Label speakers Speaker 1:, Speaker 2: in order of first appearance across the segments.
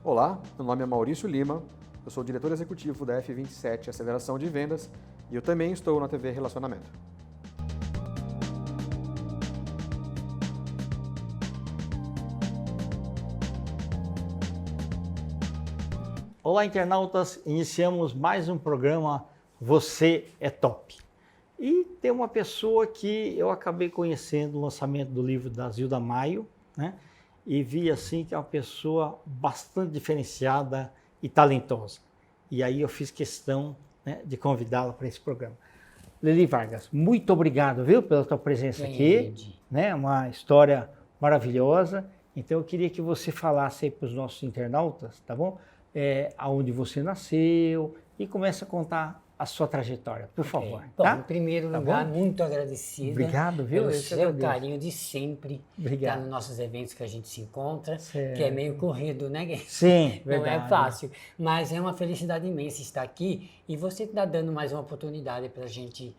Speaker 1: Olá, meu nome é Maurício Lima, eu sou o diretor executivo da F27 Aceleração de Vendas e eu também estou na TV Relacionamento.
Speaker 2: Olá, internautas! Iniciamos mais um programa Você é Top. E tem uma pessoa que eu acabei conhecendo no lançamento do livro da Zilda Maio, né? E vi assim que é uma pessoa bastante diferenciada e talentosa. E aí eu fiz questão, né, de convidá-la para esse programa. Lili Vargas, muito obrigado, viu, pela tua presença aqui, né? Uma história maravilhosa. Então eu queria que você falasse aí para os nossos internautas, tá bom? Aonde você nasceu e comece a contar a sua trajetória, por favor.
Speaker 3: Bom,
Speaker 2: tá?
Speaker 3: em primeiro lugar, muito agradecida.
Speaker 2: Obrigado, viu?
Speaker 3: Pelo seu carinho de sempre.
Speaker 2: Obrigado.
Speaker 3: Nos nossos eventos que a gente se encontra,
Speaker 2: certo.
Speaker 3: Que é meio corrido, né, Gui?
Speaker 2: Sim,
Speaker 3: Não
Speaker 2: verdade.
Speaker 3: é fácil, mas é uma felicidade imensa estar aqui e você está dando mais uma oportunidade para a gente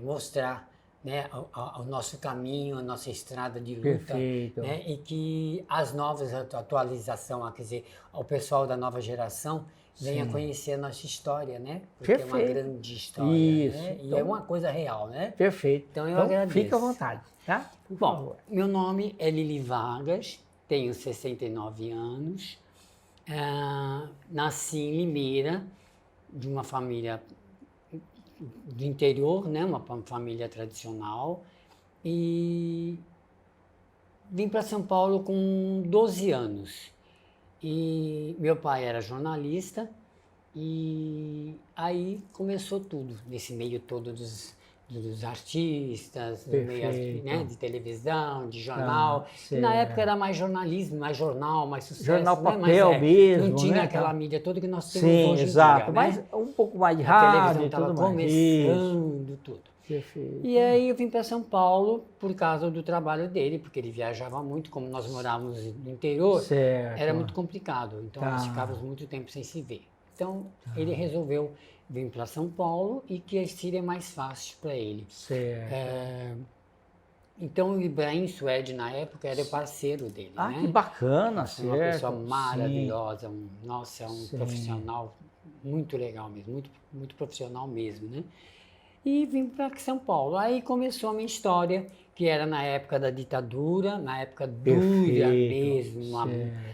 Speaker 3: mostrar, né, o nosso caminho, a nossa estrada de luta.
Speaker 2: Perfeito.
Speaker 3: Né, e que as novas atualizações, quer dizer, o pessoal da nova geração venha conhecer a nossa história, né? Porque
Speaker 2: Perfeito.
Speaker 3: é uma grande história,
Speaker 2: isso.
Speaker 3: né? E
Speaker 2: então,
Speaker 3: é uma coisa real, né?
Speaker 2: Perfeito.
Speaker 3: Então eu agradeço.
Speaker 2: Fica à vontade, tá? Por
Speaker 3: Bom,
Speaker 2: favor.
Speaker 3: meu nome é Lili Vargas, tenho 69 anos, nasci em Limeira, de uma família do interior, né? Uma família tradicional, e vim para São Paulo com 12 anos. E meu pai era jornalista e aí começou tudo, nesse meio todo dos artistas, do meio, né, de televisão, de jornal. Na época era mais jornalismo, mais jornal, mais sucesso.
Speaker 2: Jornal
Speaker 3: né?
Speaker 2: papel mesmo,
Speaker 3: não tinha
Speaker 2: né?
Speaker 3: aquela mídia toda que nós temos
Speaker 2: Sim,
Speaker 3: hoje
Speaker 2: exato,
Speaker 3: em dia,
Speaker 2: mas
Speaker 3: né?
Speaker 2: um pouco mais de
Speaker 3: A
Speaker 2: rádio
Speaker 3: televisão
Speaker 2: e
Speaker 3: estava
Speaker 2: tudo mais.
Speaker 3: começando tudo.
Speaker 2: Perfeito.
Speaker 3: E aí eu vim para São Paulo por causa do trabalho dele, porque ele viajava muito, como nós morávamos no interior,
Speaker 2: Certo.
Speaker 3: era muito complicado, então
Speaker 2: Tá.
Speaker 3: nós ficávamos muito tempo sem se ver. Então ele resolveu vir para São Paulo e que seria mais fácil para ele.
Speaker 2: Certo.
Speaker 3: Então o Ibrahim Suede, na época, era o parceiro dele,
Speaker 2: Ah,
Speaker 3: né?
Speaker 2: que bacana, certo.
Speaker 3: Uma pessoa
Speaker 2: Sim.
Speaker 3: maravilhosa, nossa, um
Speaker 2: Sim.
Speaker 3: profissional muito legal mesmo, muito, muito profissional mesmo, né? E vim para São Paulo. Aí começou a minha história, que era na época da ditadura, na época dura mesmo,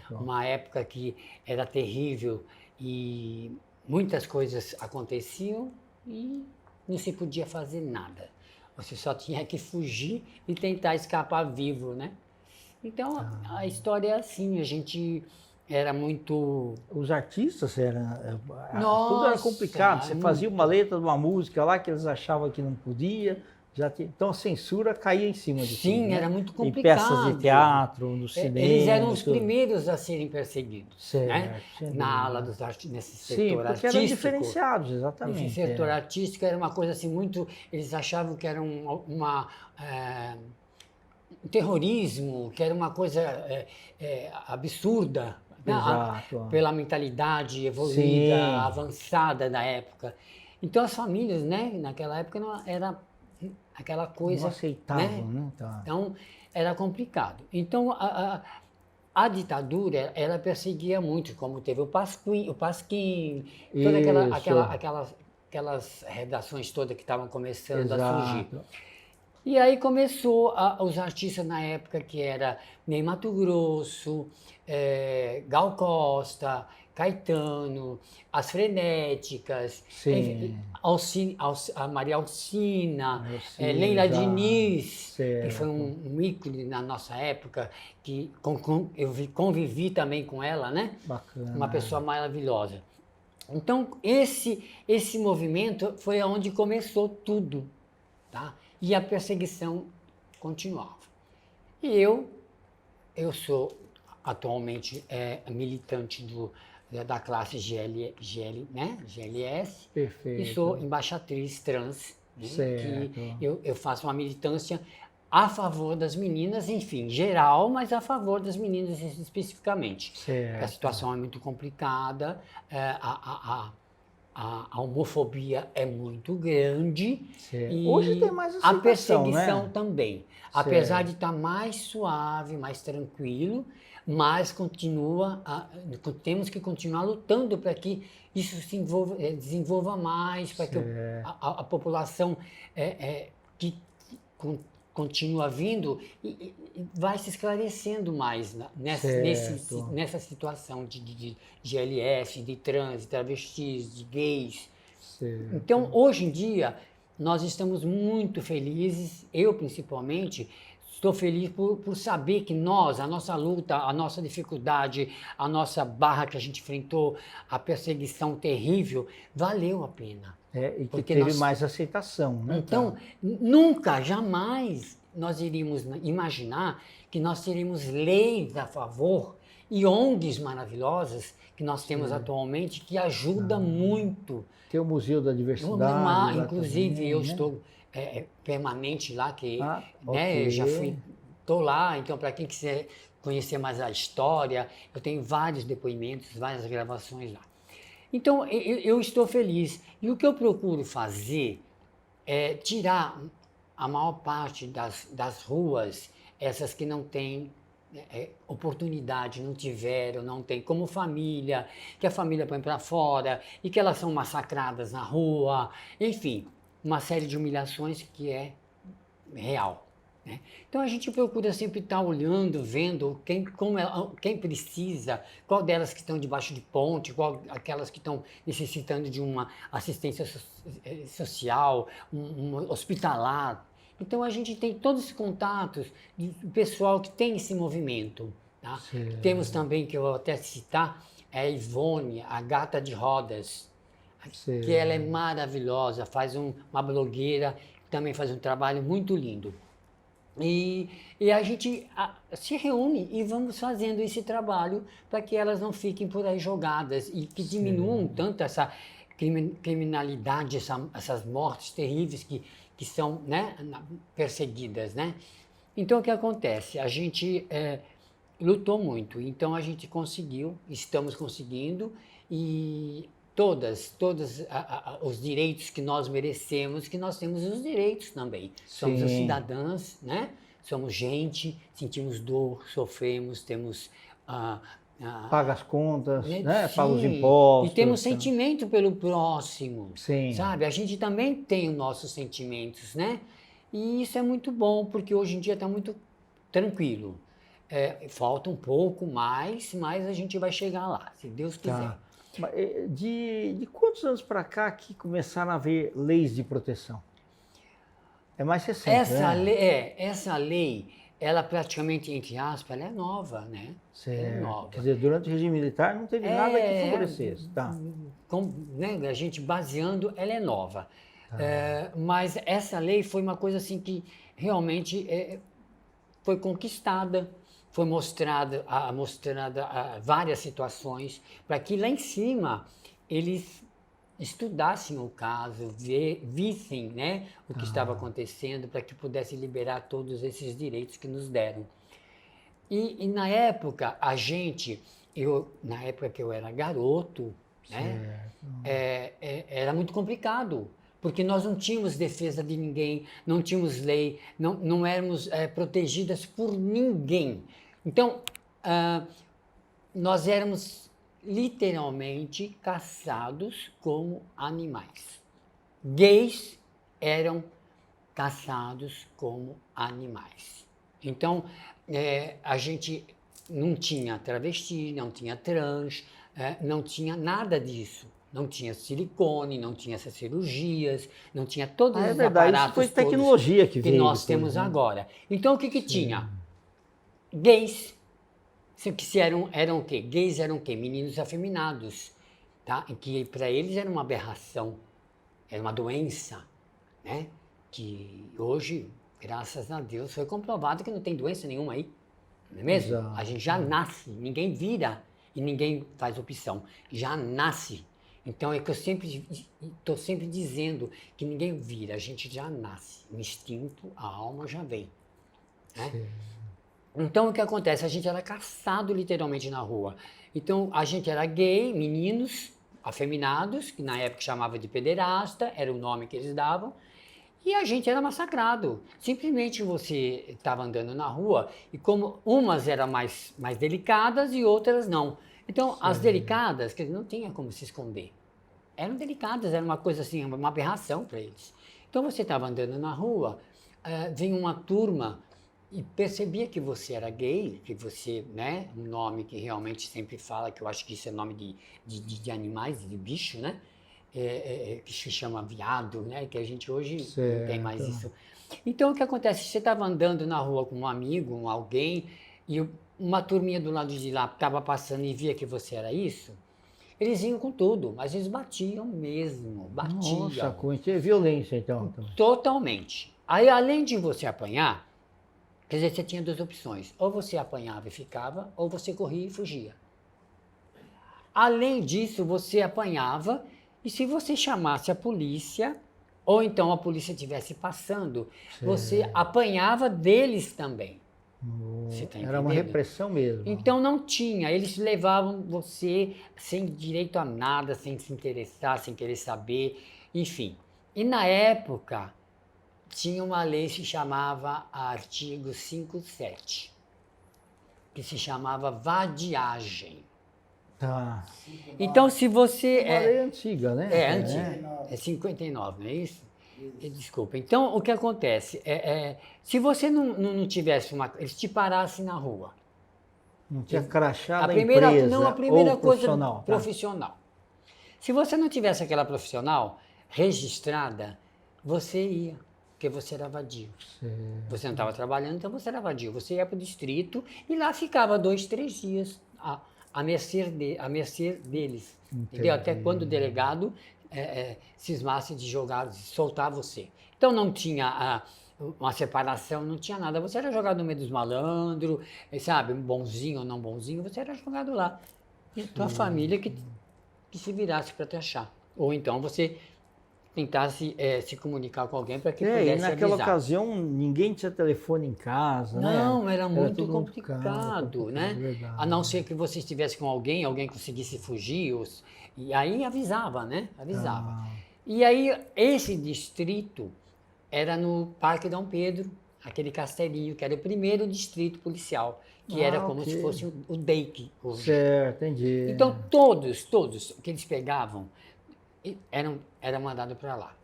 Speaker 3: uma época que era terrível e muitas coisas aconteciam e não se podia fazer nada. Você só tinha que fugir e tentar escapar vivo, né? Então a história é assim, a gente era muito...
Speaker 2: Os artistas eram...
Speaker 3: Nossa,
Speaker 2: tudo era complicado. Você fazia uma letra de uma música lá que eles achavam que não podia. Então a censura caía em cima de
Speaker 3: Sim,
Speaker 2: tudo, né?
Speaker 3: era muito
Speaker 2: Em
Speaker 3: complicado.
Speaker 2: peças de teatro, no cinema.
Speaker 3: Eles eram os
Speaker 2: tudo.
Speaker 3: primeiros a serem perseguidos,
Speaker 2: Certo, sem
Speaker 3: né?
Speaker 2: dúvida.
Speaker 3: Na ala dos nesse setor
Speaker 2: Sim, porque
Speaker 3: artístico.
Speaker 2: eram diferenciados, exatamente.
Speaker 3: Nesse setor artístico era uma coisa assim muito... Eles achavam que era um terrorismo, que era uma coisa absurda.
Speaker 2: Exato.
Speaker 3: Pela mentalidade evoluída, avançada da época. Então as famílias, né, naquela época não era aquela coisa...
Speaker 2: Não aceitavam, né? Tá.
Speaker 3: Então era complicado. Então a ditadura, ela perseguia muito, como teve o Pasquim, toda aquelas redações todas que estavam começando a surgir. E aí começou os artistas na época que era Ney Matogrosso, Gal Costa, Caetano, as Frenéticas, enfim, a Maria Alcina, Leila Diniz, que foi um ícone na nossa época, que eu convivi também com ela, né?
Speaker 2: Bacana.
Speaker 3: Uma pessoa maravilhosa. Então esse movimento foi onde começou tudo, tá? E a perseguição continuava. E eu sou atualmente militante da classe né? GLS.
Speaker 2: Perfeito.
Speaker 3: E sou embaixatriz trans, né?
Speaker 2: Certo.
Speaker 3: Que eu faço uma militância a favor das meninas, enfim, geral, mas a favor das meninas especificamente.
Speaker 2: Certo.
Speaker 3: A situação é muito complicada, a homofobia é muito grande. E
Speaker 2: hoje tem mais
Speaker 3: a
Speaker 2: aceitação,
Speaker 3: perseguição
Speaker 2: né?
Speaker 3: também. Apesar de estar mais suave, mais tranquilo, mas temos que continuar lutando para que isso se desenvolva mais, para que a população que continua vindo e vai se esclarecendo mais nessa situação de GLS, de trans, de travestis, de gays.
Speaker 2: Certo.
Speaker 3: Então, hoje em dia, nós estamos muito felizes, eu principalmente, estou feliz por saber que a nossa luta, a nossa dificuldade, a nossa barra que a gente enfrentou, a perseguição terrível, valeu a pena.
Speaker 2: E que teve mais aceitação, né?
Speaker 3: Então, nunca, jamais nós iríamos imaginar que nós teríamos leis a favor e ONGs maravilhosas que nós temos atualmente que ajudam muito.
Speaker 2: Tem o Museu da Diversidade.
Speaker 3: Inclusive,
Speaker 2: também,
Speaker 3: eu
Speaker 2: né?
Speaker 3: estou permanente lá,
Speaker 2: ok.
Speaker 3: já estou lá, então para quem quiser conhecer mais a história, eu tenho vários depoimentos, várias gravações lá. Então, eu estou feliz. E o que eu procuro fazer é tirar a maior parte das ruas, essas que não têm oportunidade, não tiveram, não tem, como família, que a família põe para fora e que elas são massacradas na rua, enfim, uma série de humilhações que é real. Né? Então a gente procura sempre estar olhando, vendo quem precisa, qual delas que estão debaixo de ponte, qual aquelas que estão necessitando de uma assistência social, um hospitalar. Então a gente tem todos esses contatos do pessoal que tem esse movimento. Tá? Temos também, que eu vou até citar, a Ivone, a Gata de Rodas, que ela é maravilhosa, uma blogueira, que também faz um trabalho muito lindo. E a gente se reúne e vamos fazendo esse trabalho para que elas não fiquem por aí jogadas e que diminuam tanto essa criminalidade, essas mortes terríveis que são, né, perseguidas, né? Então, o que acontece? A gente lutou muito, então a gente conseguiu, estamos conseguindo, e todos os direitos que nós merecemos, que nós temos os direitos também. Somos os cidadãs, né? Somos gente, sentimos dor, sofremos, temos...
Speaker 2: paga as contas, né? Paga os impostos.
Speaker 3: E temos sentimento pelo próximo,
Speaker 2: Sim.
Speaker 3: sabe? A gente também tem os nossos sentimentos, né? E isso é muito bom, porque hoje em dia está muito tranquilo. Falta um pouco mais, mas a gente vai chegar lá, se Deus quiser.
Speaker 2: De quantos anos para cá que começaram a haver leis de proteção? É mais recente,
Speaker 3: essa lei, ela praticamente, entre aspas, ela é nova, né?
Speaker 2: Certo.
Speaker 3: Ela é nova.
Speaker 2: Quer dizer, durante o regime militar não teve nada que favorecesse.
Speaker 3: Né, a gente baseando, ela é nova. Mas essa lei foi uma coisa assim que realmente foi conquistada, foi mostrada várias situações, para que lá em cima eles estudassem o caso, vissem, né, o que estava acontecendo, para que pudessem liberar todos esses direitos que nos deram. E na época, na época que eu era garoto, né, era muito complicado, porque nós não tínhamos defesa de ninguém, não tínhamos lei, não éramos protegidas por ninguém. Então, nós éramos literalmente caçados como animais. Gays eram caçados como animais. Então, a gente não tinha travesti, não tinha trans, não tinha nada disso. Não tinha silicone, não tinha essas cirurgias, não tinha todos os aparatos
Speaker 2: isso foi tecnologia que veio
Speaker 3: nós temos agora. Então, o que tinha? Gays, que eram o quê? Gays eram o quê? Meninos afeminados, tá? Que para eles era uma aberração, era uma doença, né? Que hoje, graças a Deus, foi comprovado que não tem doença nenhuma aí, não é mesmo?
Speaker 2: Exato.
Speaker 3: A gente já nasce, ninguém vira e ninguém faz opção, já nasce. Então é que eu estou sempre dizendo que ninguém vira, a gente já nasce, o instinto, a alma já vem, né? Então, o que acontece? A gente era caçado literalmente na rua. Então, a gente era gay, meninos afeminados, que na época chamava de pederasta, era o nome que eles davam, E a gente era massacrado. Simplesmente você estava andando na rua e como umas eram mais delicadas e outras não. Então, as delicadas, quer dizer, não tinha como se esconder. Eram delicadas, era uma coisa assim, uma aberração para eles. Então, você estava andando na rua, vinha uma turma e percebia que você era gay, que você, né, um nome que realmente sempre fala, que eu acho que isso é nome de animais, de bicho, né? Que se chama viado, né? Que a gente hoje não tem mais isso. Então, o que acontece? Você estava andando na rua com um amigo, com alguém, e uma turminha do lado de lá estava passando e via que você era isso, eles iam com tudo, mas eles batiam mesmo, batiam.
Speaker 2: Nossa, é violência então.
Speaker 3: Totalmente. Aí, além de você apanhar, quer dizer, você tinha duas opções. Ou você apanhava e ficava, ou você corria e fugia. Além disso, você apanhava e se você chamasse a polícia, ou então a polícia estivesse passando, você apanhava deles também. Você tá
Speaker 2: Era uma repressão mesmo.
Speaker 3: Então não tinha, eles levavam você sem direito a nada, sem se interessar, sem querer saber, enfim. E na época tinha uma lei que se chamava artigo 57, que se chamava vadiagem.
Speaker 2: Tá.
Speaker 3: Então se você...
Speaker 2: Uma lei antiga, né?
Speaker 3: É antiga, é 59, não é isso? Desculpa. Então, o que acontece? Se você não tivesse uma... Eles te parassem na rua.
Speaker 2: Não tinha crachá da
Speaker 3: primeira,
Speaker 2: empresa
Speaker 3: não, a primeira
Speaker 2: ou
Speaker 3: coisa
Speaker 2: profissional. Tá.
Speaker 3: profissional. Se você não tivesse aquela profissional registrada, você ia, porque você era vadio. Você não estava trabalhando, então você era vadio. Você ia para o distrito e lá ficava 2, 3 dias à mercê deles. Entendeu? Até quando o delegado cismasse de jogar, de soltar você. Então não tinha uma separação, não tinha nada. Você era jogado no meio dos malandros, sabe, bonzinho ou não bonzinho, você era jogado lá. E a tua família que se virasse para te achar. Ou então você tentasse se comunicar com alguém para que pudesse
Speaker 2: e naquela
Speaker 3: avisar.
Speaker 2: ocasião ninguém tinha telefone em casa, né?
Speaker 3: Não, era muito
Speaker 2: tudo muito
Speaker 3: complicado, né?
Speaker 2: verdade.
Speaker 3: A não ser que você estivesse com alguém conseguisse fugir, e aí avisava, né? Avisava. E aí, esse distrito era no Parque Dom Pedro, aquele castelinho, que era o primeiro distrito policial, que era como se fosse o DEIC hoje.
Speaker 2: Certo, entendi.
Speaker 3: Então, todos que eles pegavam, eram mandados para lá.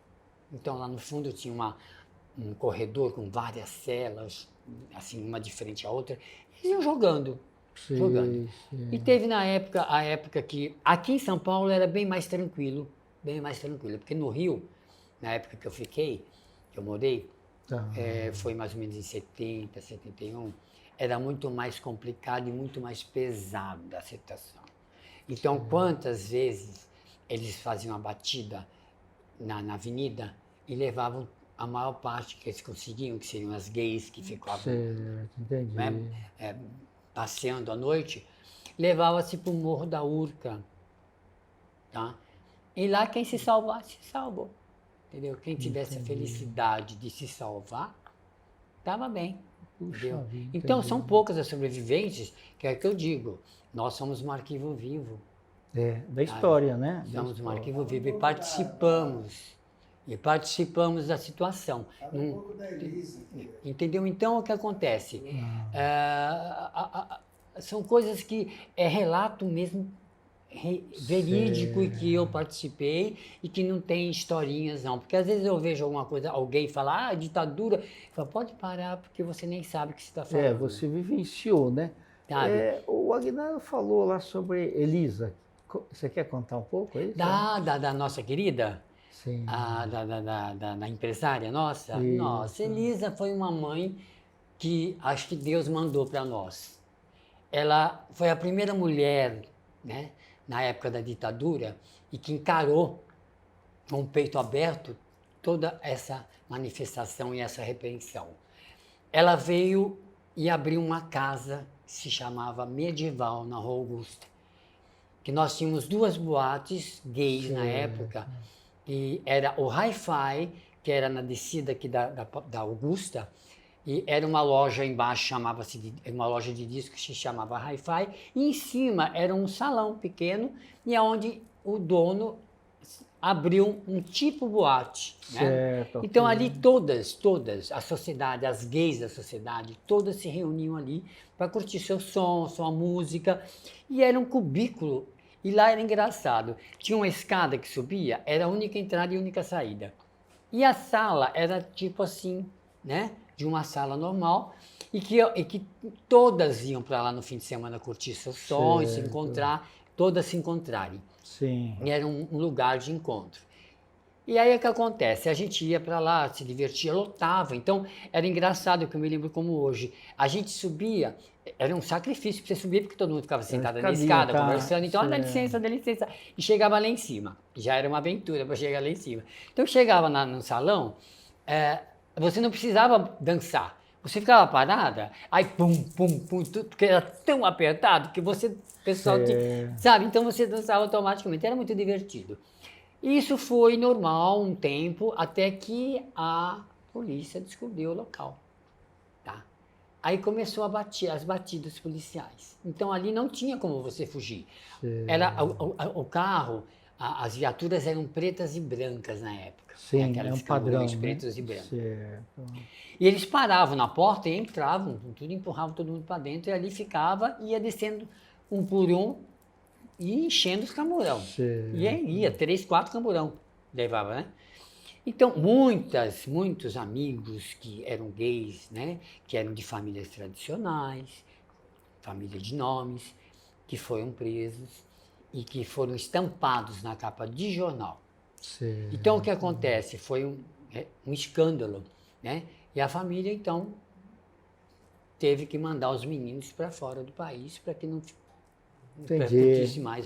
Speaker 3: Então, lá no fundo tinha um corredor com várias celas, assim, uma de frente à outra, e iam jogando.
Speaker 2: Sim.
Speaker 3: E teve a época que aqui em São Paulo era bem mais tranquilo, porque no Rio, na época que que eu morei, foi mais ou menos em 70, 71, era muito mais complicado e muito mais pesado a situação. Então, quantas vezes eles faziam a batida na avenida e levavam a maior parte que eles conseguiam, que seriam as gays que ficavam
Speaker 2: entendi.
Speaker 3: Passeando à noite, levava-se para o Morro da Urca, tá? E lá quem se salvasse, se salvou, entendeu? Quem tivesse a felicidade de se salvar, estava bem, entendeu? Então, são poucas as sobreviventes, que é o que eu digo, nós somos um arquivo vivo.
Speaker 2: Da história, né?
Speaker 3: Somos um arquivo vivo e participamos da situação.
Speaker 4: Um pouco da Elisa.
Speaker 3: Entendeu? Então, o que acontece? São coisas que é relato mesmo verídico e que eu participei e que não tem historinhas, não. Porque às vezes eu vejo alguma coisa, alguém falar, ditadura, eu falo, pode parar, porque você nem sabe o que você está falando.
Speaker 2: Você vivenciou, né? O Aguinaldo falou lá sobre Elisa. Você quer contar um pouco isso?
Speaker 3: Da nossa querida?
Speaker 2: Sim.
Speaker 3: Da empresária nossa?
Speaker 2: Isso.
Speaker 3: Nossa, Elisa foi uma mãe que acho que Deus mandou para nós. Ela foi a primeira mulher, né, na época da ditadura, e que encarou com o peito aberto toda essa manifestação e essa repreensão. Ela veio e abriu uma casa que se chamava Medieval, na Rua Augusta. Que nós tínhamos 2 boates gays na época, e era o Hi-Fi, que era na descida aqui da Augusta, e era uma loja embaixo, chamava-se uma loja de discos que se chamava Hi-Fi, e em cima era um salão pequeno, e onde o dono abriu um tipo boate, né?
Speaker 2: Certo.
Speaker 3: Então
Speaker 2: ok.
Speaker 3: ali todas, a sociedade, as gays da sociedade, todas se reuniam ali para curtir seu som, sua música, e era um cubículo, e lá era engraçado, tinha uma escada que subia, era a única entrada e única saída. E a sala era tipo assim, né? De uma sala normal, e que todas iam para lá no fim de semana curtir seus sons, se
Speaker 2: Certo.
Speaker 3: encontrar, todas se encontrarem.
Speaker 2: Sim.
Speaker 3: E era um lugar de encontro. E aí o que acontece? A gente ia para lá, se divertia, lotava. Então era engraçado, que eu me lembro como hoje. A gente subia, era um sacrifício para você subir, porque todo mundo ficava sentado na
Speaker 2: escadinha,
Speaker 3: escada,
Speaker 2: tá?
Speaker 3: conversando. Então, dá
Speaker 2: Certo.
Speaker 3: licença, dá licença. E chegava lá em cima. Já era uma aventura para chegar lá em cima. Então chegava no salão, você não precisava dançar. Você ficava parada, aí pum, pum, pum, tudo, porque era tão apertado que o pessoal, sabe? Então você dançava automaticamente, era muito divertido. Isso foi normal um tempo, até que a polícia descobriu o local, tá? Aí começou as batidas policiais. Então ali não tinha como você fugir. Era o carro, as viaturas eram pretas e brancas na época.
Speaker 2: Sim,
Speaker 3: Aquelas
Speaker 2: é um padrão,
Speaker 3: camurões
Speaker 2: né?
Speaker 3: pretos e brancos.
Speaker 2: Certo.
Speaker 3: E eles paravam na porta e entravam, com tudo, empurravam todo mundo para dentro, e ali ficava, ia descendo um por um e enchendo os camburão.
Speaker 2: Certo.
Speaker 3: E aí ia, 3, 4 camburão levava, né? Então, muitos amigos que eram gays, né? Que eram de famílias tradicionais, família de nomes, que foram presos e que foram estampados na capa de jornal.
Speaker 2: Certo.
Speaker 3: Então, o que acontece? Foi um escândalo, né? E a família, então, teve que mandar os meninos para fora do país para que não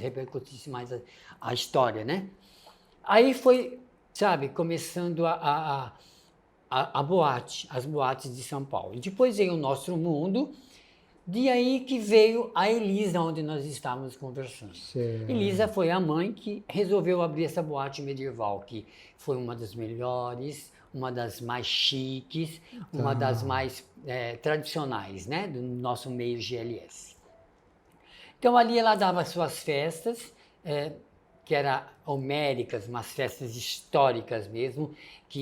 Speaker 3: repercutisse mais a história, né? Aí foi, sabe, começando a boate, as boates de São Paulo. Depois veio o Nosso Mundo, de aí que veio a Elisa, onde nós estávamos conversando.
Speaker 2: Certo.
Speaker 3: Elisa foi a mãe que resolveu abrir essa boate medieval, que foi uma das melhores, uma das mais chiques, uma das mais tradicionais, né, do nosso meio GLS. Então ali ela dava suas festas, que eram homéricas, umas festas históricas mesmo,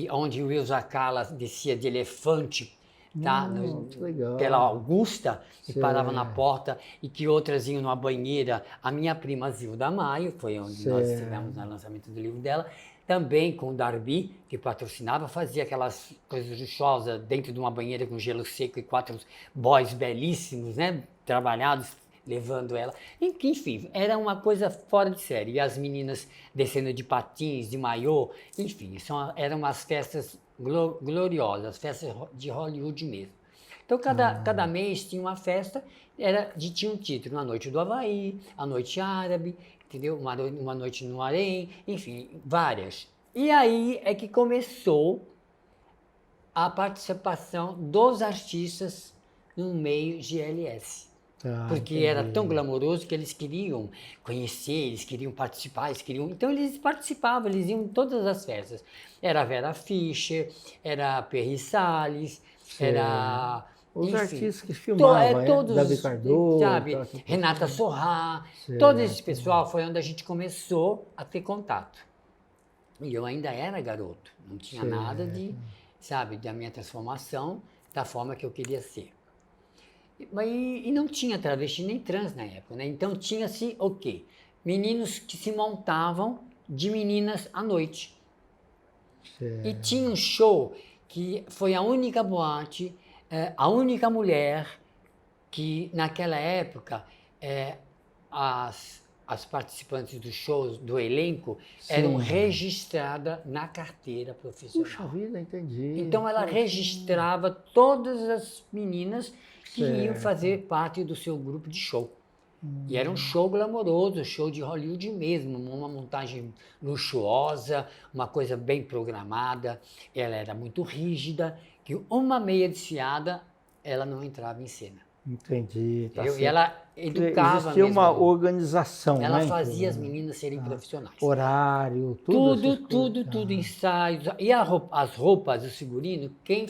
Speaker 3: onde o Wilson Acala descia de elefante, tá?
Speaker 2: Que legal.
Speaker 3: Pela Augusta, e
Speaker 2: Certo.
Speaker 3: parava na porta, e que outras iam numa banheira. A minha prima Zilda Maio, foi onde nós
Speaker 2: Certo.
Speaker 3: estivemos no lançamento do livro dela, também com o Darby, que patrocinava, fazia aquelas coisas luxuosas dentro de uma banheira com gelo seco e 4 boys belíssimos, né? Trabalhados, levando ela. Enfim, era uma coisa fora de série. E as meninas descendo de patins, de maiô, enfim, eram umas festas gloriosas, festas de Hollywood mesmo. Então, cada mês tinha uma festa, tinha um título, a noite do Havaí, a noite árabe, entendeu? Uma noite no Harém, enfim, várias. E aí é que começou a participação dos artistas no meio GLS. Porque era tão glamouroso que eles queriam conhecer, eles queriam participar, então eles participavam, eles iam em todas as festas. Era a Vera Fischer, era a Perry Salles, era...
Speaker 2: Os
Speaker 3: enfim,
Speaker 2: artistas que filmavam,
Speaker 3: todos,
Speaker 2: Davi Cardoso,
Speaker 3: sabe, Renata Sorrah, todo esse pessoal foi onde a gente começou a ter contato. E eu ainda era garoto, não tinha nada da minha transformação, da forma que eu queria ser. E não tinha travesti nem trans na época, né? Então tinha-se o quê? Meninos que se montavam de meninas à noite.
Speaker 2: Certo.
Speaker 3: E tinha um show que foi a única boate, a única mulher que naquela época as participantes dos shows, do elenco, eram registradas na carteira profissional.
Speaker 2: Puxa vida, entendi.
Speaker 3: Então ela registrava todas as meninas que iam fazer parte do seu grupo de show. E era um show glamouroso, show de Hollywood mesmo, uma montagem luxuosa, uma coisa bem programada. Ela era muito rígida, que uma meia desfiada, ela não entrava em cena.
Speaker 2: Entendi. Tá
Speaker 3: E ela educava
Speaker 2: existia
Speaker 3: mesmo.
Speaker 2: uma organização,
Speaker 3: ela
Speaker 2: né?
Speaker 3: fazia as meninas serem profissionais.
Speaker 2: Horário,
Speaker 3: Tudo, ensaios. E as roupas, o figurino, quem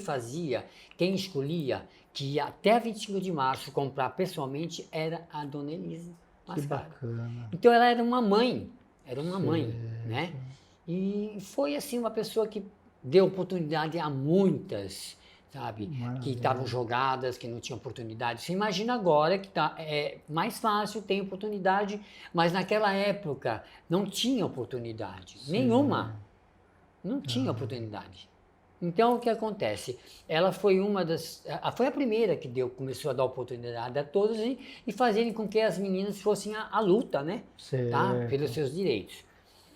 Speaker 3: escolhia, que ia até 25 de março comprar pessoalmente, era a dona Elisa Mascaro.
Speaker 2: Que bacana.
Speaker 3: Então ela era uma mãe, né? E foi assim uma pessoa que deu oportunidade a muitas, sabe?
Speaker 2: Maravilha.
Speaker 3: Que estavam jogadas, que não tinham oportunidade. Você imagina agora que é mais fácil, tem oportunidade, mas naquela época não tinha oportunidade, nenhuma. Não tinha oportunidade. Então, o que acontece? Ela foi foi a primeira que começou a dar oportunidade a todos e fazerem com que as meninas fossem à luta, né? Tá? Pelos seus direitos.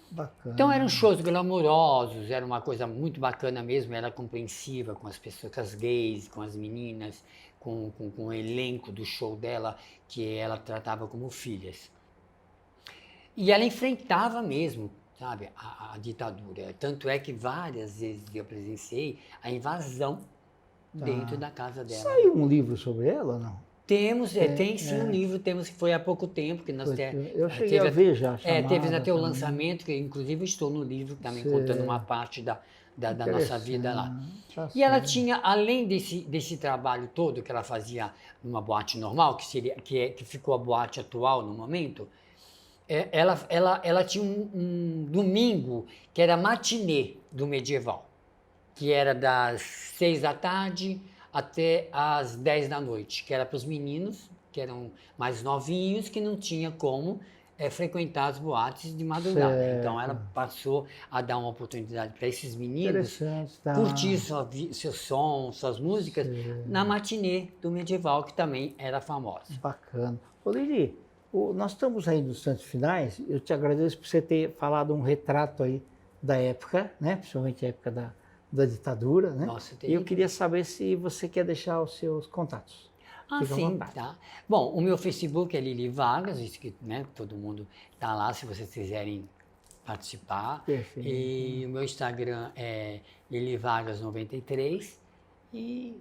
Speaker 2: Bacana.
Speaker 3: Então, eram shows glamourosos, era uma coisa muito bacana mesmo, era compreensiva com as pessoas, com as gays, com as meninas, com o elenco do show dela, que ela tratava como filhas. E ela enfrentava mesmo, sabe, a ditadura. Tanto é que várias vezes eu presenciei a invasão dentro da casa dela.
Speaker 2: Saiu um livro sobre ela ou não?
Speaker 3: Tem sim um livro, que foi há pouco tempo, que nós
Speaker 2: eu cheguei a ver já.
Speaker 3: Teve até o lançamento, que inclusive eu estou no livro também contando uma parte da nossa vida lá. E ela tinha, além desse trabalho todo que ela fazia numa boate normal, que ficou a boate atual no momento, ela tinha um domingo que era matinê do medieval, que era das 6 da tarde até às 10 da noite, que era para os meninos, que eram mais novinhos, que não tinha como frequentar as boates de madrugada.
Speaker 2: Certo.
Speaker 3: Então ela passou a dar uma oportunidade para esses meninos curtir seu som, suas músicas, na matinê do medieval, que também era famosa.
Speaker 2: Bacana. Ô Lili, nós estamos aí nos instantes finais. Eu te agradeço por você ter falado um retrato aí da época, né? Principalmente a época da ditadura, né?
Speaker 3: Nossa,
Speaker 2: e eu queria saber se você quer deixar os seus contatos. Fica à
Speaker 3: sim,
Speaker 2: vontade.
Speaker 3: tá. Bom, o meu Facebook é Lili Vargas, isso que, né, todo mundo está lá, se vocês quiserem participar.
Speaker 2: Perfeito.
Speaker 3: E o meu Instagram é Lili Vargas 93. E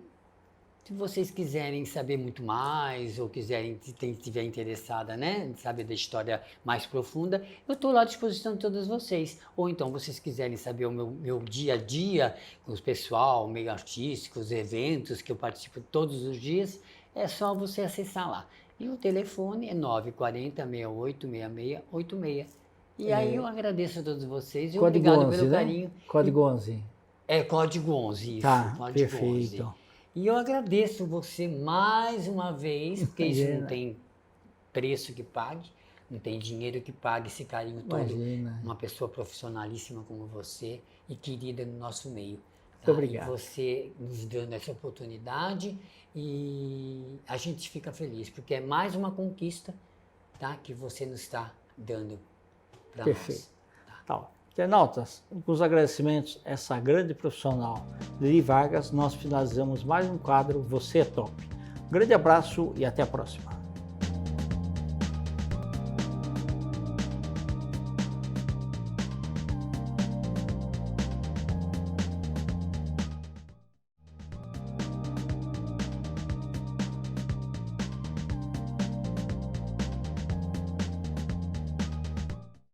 Speaker 3: se vocês quiserem saber muito mais, ou quiserem, se estiver interessada, né, em saber da história mais profunda, eu estou lá à disposição de todos vocês. Ou então, vocês quiserem saber o meu dia a dia com o pessoal, meio artístico, os eventos que eu participo todos os dias, é só você acessar lá. E o telefone é 940-686686. E aí eu agradeço a todos vocês e obrigado
Speaker 2: 11,
Speaker 3: pelo
Speaker 2: né?
Speaker 3: carinho.
Speaker 2: Código 11.
Speaker 3: É código 11, isso.
Speaker 2: Tá,
Speaker 3: Código
Speaker 2: perfeito.
Speaker 3: 11. E eu agradeço você mais uma vez, porque isso não tem preço que pague, não tem dinheiro que pague esse carinho todo.
Speaker 2: Imagina.
Speaker 3: Uma pessoa profissionalíssima como você e querida no nosso meio.
Speaker 2: Muito obrigado.
Speaker 3: E você nos dando essa oportunidade e a gente fica feliz, porque é mais uma conquista, tá, que você nos está dando para nós.
Speaker 2: Perfeito. Tá. Internautas, com os agradecimentos a essa grande profissional, Lili Vargas, nós finalizamos mais um quadro Você é Top. Um grande abraço e até a próxima.